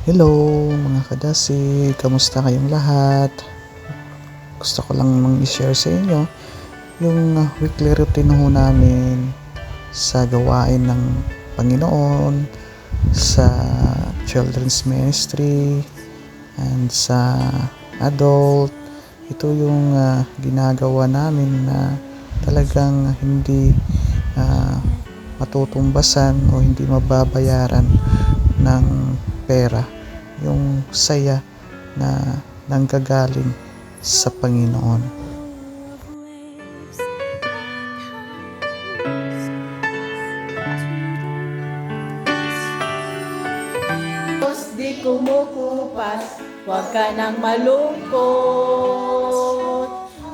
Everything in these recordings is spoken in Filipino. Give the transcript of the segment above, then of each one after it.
Hello mga kadasi, kamusta kayong lahat? Gusto ko lang i-share sa inyo yung weekly routine ho namin sa gawain ng Panginoon, sa children's ministry, and sa adult. Ito yung ginagawa namin na talagang hindi matutumbasan o hindi mababayaran ng pera, yung saya na nanggagaling sa Panginoon. Diyos di kumukupas, huwag ka nang malungkot.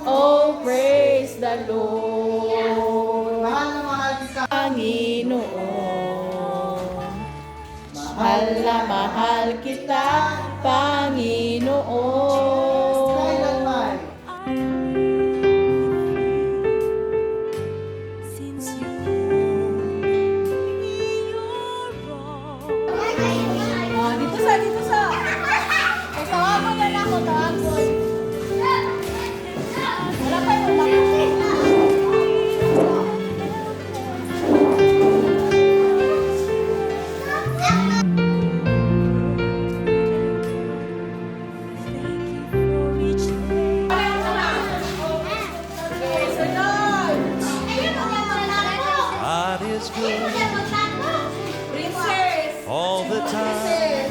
Oh, praise the Lord. Panginoon, mahal na mahal kita, Panginoon. Dito sa. Ay, tawag na lang ako, tawag. Wala pa yung God is good all the time.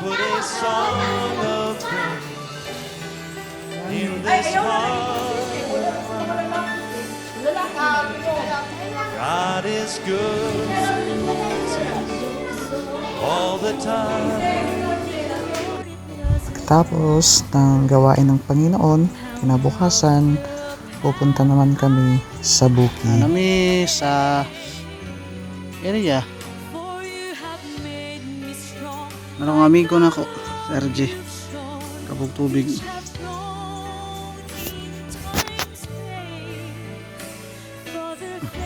Put a song of praise in this heart. God is good all the time. Pagkatapos ng gawain ng Panginoon, kinabukasan, pupunta naman kami sa bukid. Kami sa area. Merong amigo na ko, RJ. Kapag tubig.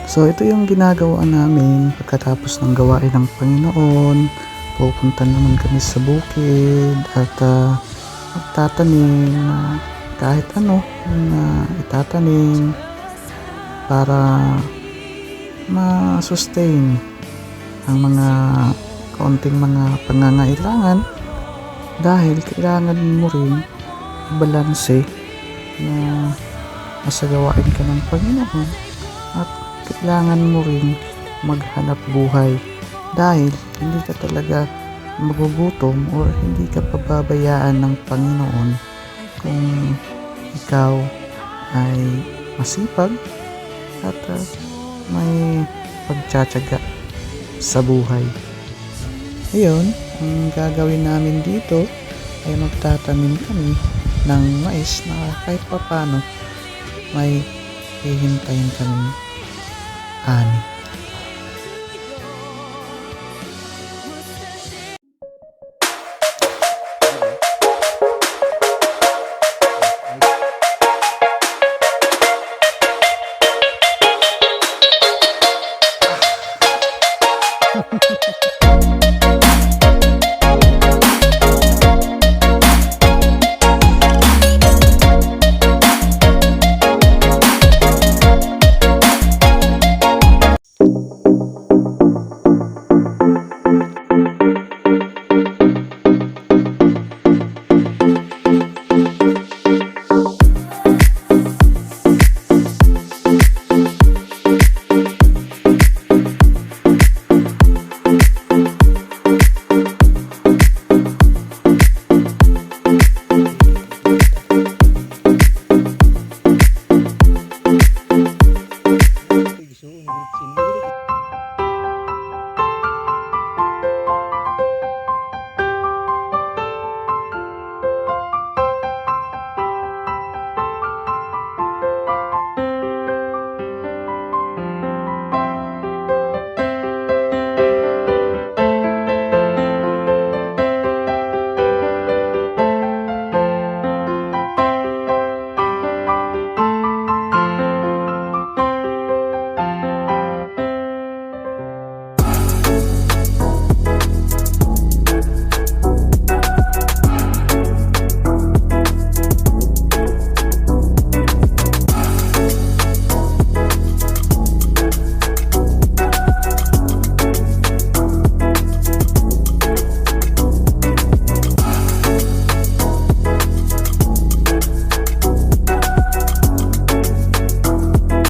So ito yung ginagawa namin pagkatapos ng gawain ng Panginoon. Pupunta naman kami sa bukid at magtatanim na kahit ano na itatanim para ma-sustain ang mga kaunting mga pangangailangan, dahil kailangan mo rin balanse na masagawain ka ng Panginoon at kailangan mo rin maghanap buhay, dahil hindi ka talaga magugutom or hindi ka pababayaan ng Panginoon kung ikaw ay masipag at may pagtsatsaga sa buhay. Ayun, ang gagawin namin dito ay magtatanim kami ng mais na kahit papano may hihintayin kami ani.